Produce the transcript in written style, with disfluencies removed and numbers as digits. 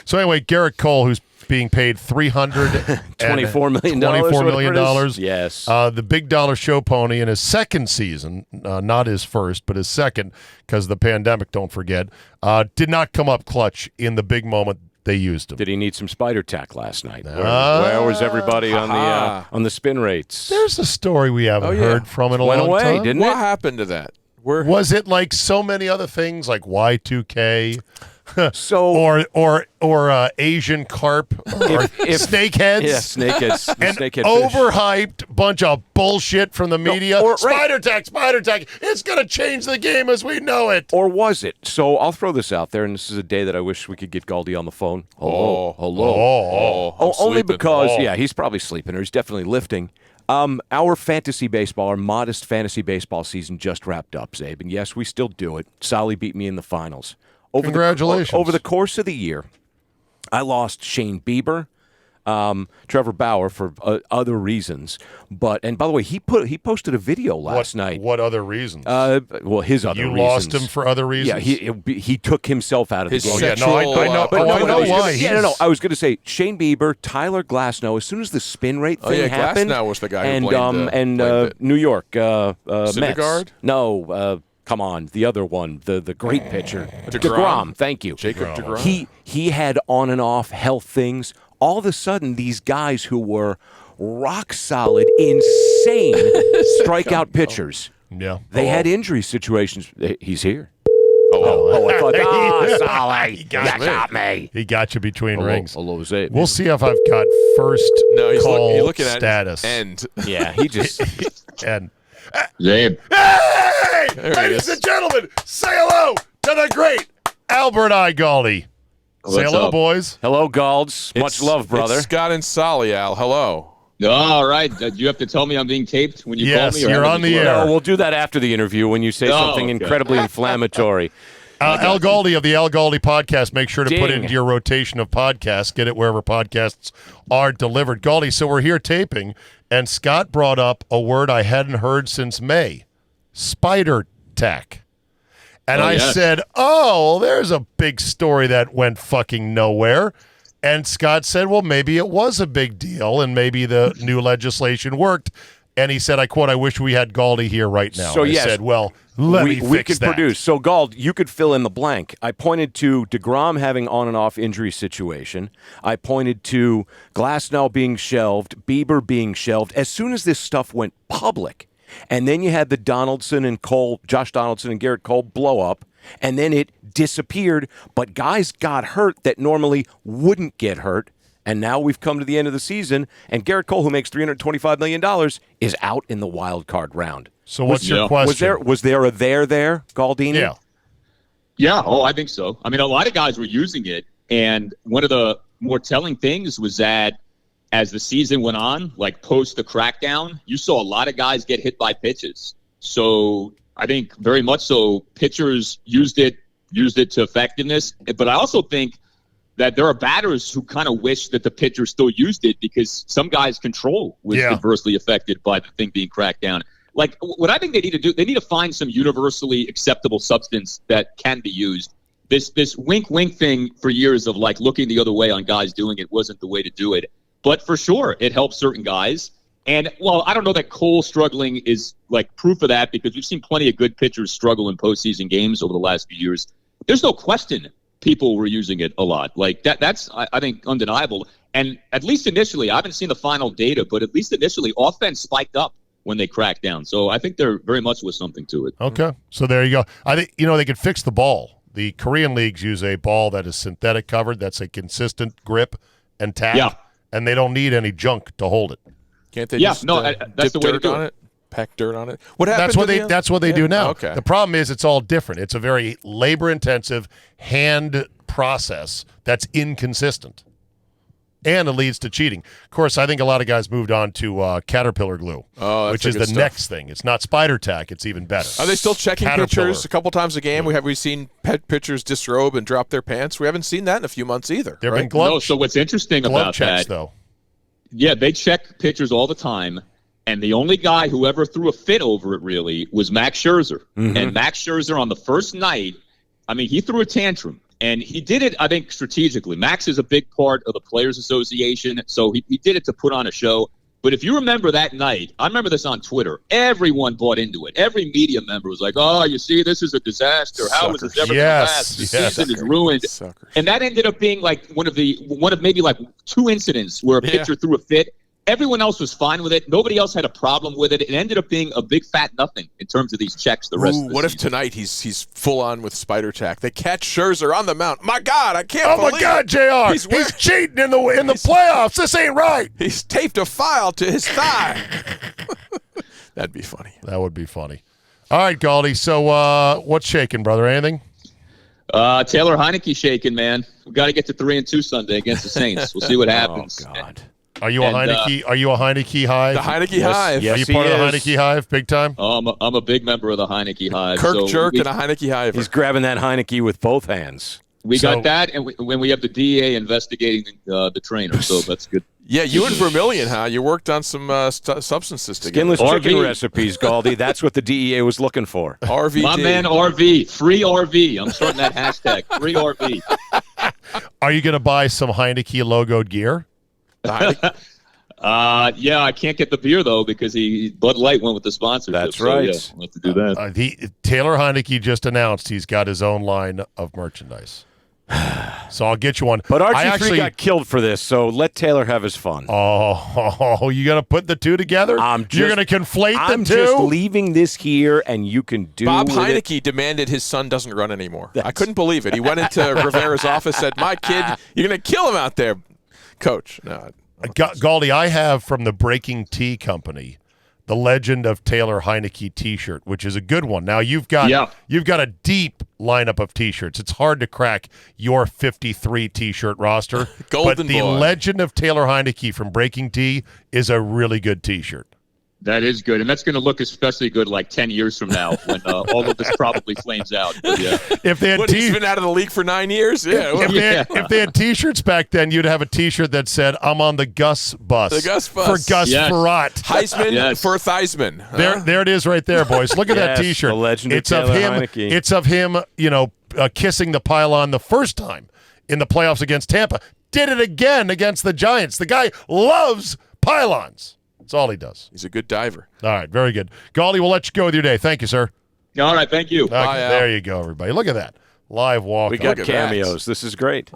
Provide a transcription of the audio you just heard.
So anyway, Garrett Cole, who's being paid $24 million. $24 million. Yes. The big dollar show pony in his second season, not his first, but his second, because of the pandemic, don't forget, did not come up clutch in the big moment they used him. Did he need some spider tack last night? Where was everybody on the spin rates? There's a story we haven't heard from in a Went long away, time. didn't it? What happened to that? Was it like so many other things like Y2K? So or Asian carp or snakeheads. Yeah, snakeheads. And snakehead overhyped bunch of bullshit from the media. or- Spider tack. It's going to change the game as we know it. Or was it? So I'll throw this out there, and this is a day that I wish we could get Galdi on the phone. Hello. I'm Only sleeping. because, he's probably sleeping, or he's definitely lifting. Our fantasy baseball, our modest fantasy baseball season just wrapped up, Zabe. And yes, we still do it. Solly beat me in the finals. Congratulations. Over the course of the year, I lost Shane Bieber, Trevor Bauer for other reasons. And by the way, he posted a video last night. What other reasons? His other reasons. You lost him for other reasons? Yeah, he took himself out of the game. I know why. I was going to say Shane Bieber, Tyler Glasnow. As soon as the spin rate thing happened, Glasnow was the guy who blamed New York Syndergaard? Mets. No, come on, the other one, the great pitcher, DeGrom. Thank you, Jacob DeGrom. He had on and off health things. All of a sudden, these guys who were rock solid, insane strikeout pitchers. Yeah, they had injury situations. He's here. I thought, Solly, he got me. He got you between rings. Hello, Zabe. We'll see if I've got first call he's looking at status. End. Yeah, he just and Zabe. Hey, ladies and gentlemen, say hello to the great Albert I. Galdi. Say hello, up? Boys. Hello, Galds. Much love, brother. It's Scott and Solly, Al. Hello. All right. Do you have to tell me I'm being taped when you call me? Yes, you're on the air. No, we'll do that after the interview when you say something incredibly inflammatory. Al Galdi of the Al Galdi podcast. Make sure to put it Ding. into your rotation of podcasts. Get it wherever podcasts are delivered. Galdi, so we're here taping, and Scott brought up a word I hadn't heard since May, spider tack. And I said, well, there's a big story that went fucking nowhere. And Scott said, well, maybe it was a big deal, and maybe the new legislation worked. And he said, I quote, I wish we had Galdi here right now. So, I said, well, we could that. produce. So, Gald, you could fill in the blank. I pointed to DeGrom having on and off injury situation. I pointed to Glasnow being shelved, Bieber being shelved. As soon as this stuff went public, and then you had the Josh Donaldson and Garrett Cole blow up, and then it disappeared. But guys got hurt that normally wouldn't get hurt. And now we've come to the end of the season, and Garrett Cole, who makes $325 million, is out in the wild card round. So what's your question? Was there a there, Galdini? Yeah. Yeah, I think so. I mean, a lot of guys were using it, and one of the more telling things was that as the season went on, like post the crackdown, you saw a lot of guys get hit by pitches. So I think very much so pitchers used it to effectiveness. But I also think that there are batters who kind of wish that the pitcher still used it because some guys' control was adversely affected by the thing being cracked down. Like, what I think they need to do, they need to find some universally acceptable substance that can be used. This wink thing for years of, like, looking the other way on guys doing it wasn't the way to do it. But for sure, it helps certain guys. And, well, I don't know that Cole struggling is, like, proof of that because we've seen plenty of good pitchers struggle in postseason games over the last few years. There's no question people were using it a lot. Like, that's, I think, undeniable. And at least initially, I haven't seen the final data, but at least initially, offense spiked up when they cracked down. So I think there very much was something to it. Okay. So there you go. I think, they could fix the ball. The Korean leagues use a ball that is synthetic covered, that's a consistent grip and tap. Yeah. And they don't need any junk to hold it. Can't they just that's dip the way to dirt do on it. it? Pack dirt on it? What happened That's what they do now. Oh, okay. The problem is it's all different. It's a very labor-intensive hand process that's inconsistent. And it leads to cheating. Of course, I think a lot of guys moved on to Caterpillar glue, which is the next thing. It's not spider tack. It's even better. Are they still checking Caterpillar. pitchers a couple times a game? We've seen pitchers disrobe and drop their pants. We haven't seen that in a few months either. There have been No, so what's interesting about checks, that, though. Yeah, they check pitchers all the time. And the only guy who ever threw a fit over it, really, was Max Scherzer. Mm-hmm. And Max Scherzer on the first night, I mean, he threw a tantrum. And he did it, I think, strategically. Max is a big part of the Players Association, so he did it to put on a show. But if you remember that night, I remember this on Twitter, everyone bought into it. Every media member was like, oh, you see, this is a disaster. How is this ever going to last? The season is ruined. Suckers. And that ended up being like one of maybe like 2 incidents where a pitcher threw a fit. Everyone else was fine with it. Nobody else had a problem with it. It ended up being a big fat nothing in terms of these checks the rest of the what season. if tonight he's full on with spider tack? They catch Scherzer on the mound. My God, I can't Oh believe my God, JR. He's cheating in the playoffs. This ain't right. He's taped a file to his thigh. That'd be funny. That would be funny. All right, Galdi. So what's shaking, brother? Anything? Taylor Heineke shaking, man. We got to get to 3-2 Sunday against the Saints. We'll see what happens. Oh, God. Are you a Heineke? Are you a Heineke hive? The Heineke hive. Yes, Are you he part of the is. Heineke hive, big time? I'm a big member of the Heineke hive. Kirk Jerk and a Heineke hive. He's grabbing that Heineke with both hands. We got that, and when we have the DEA investigating the trainer, so that's good. Yeah, you and Vermillion, huh? You worked on some substances together. Skinless chicken RV. recipes, Galdi. That's what the DEA was looking for. RVD. My man RV, free RV. I'm starting that hashtag, free RV. Are you going to buy some Heineke logoed gear? Yeah, I can't get the beer though because Bud Light went with the sponsorship. That's so, right. Yeah, we'll have to do that. Taylor Heineke just announced he's got his own line of merchandise. So I'll get you one. But RG3 got killed for this, so let Taylor have his fun. Oh, you going to put the two together? You're going to conflate I'm the two? just leaving this here, and you can do Bob with Heineke demanded his son doesn't run anymore. I couldn't believe it. He went into Rivera's office, said, my kid, you're going to kill him out there, coach. No. Galdi, I have from the Breaking Tea Company the Legend of Taylor Heineke T-shirt, which is a good one. Now you've got a deep lineup of T-shirts. It's hard to crack your 53 T-shirt roster. Golden but the boy. Legend of Taylor Heineke from Breaking Tea is a really good T-shirt. That is good, and that's going to look especially good like 10 years from now when all of this probably flames out. But, yeah. If they had He's been out of the league for 9 years? Yeah. If they had T-shirts back then, you'd have a T-shirt that said, I'm on the Gus bus. The Gus bus. For Gus Farrat. Heisman for Theismann. Huh? There it is right there, boys. Look at that T-shirt. The Legend it's of Taylor him. Heineke. It's of him, kissing the pylon the first time in the playoffs against Tampa. Did it again against the Giants. The guy loves pylons. That's all he does. He's a good diver. All right, very good. Galdi, we'll let you go with your day. Thank you, sir. All right, thank you. Okay, there you go, everybody. Look at that. Live walk. We got Look at cameos. This is great.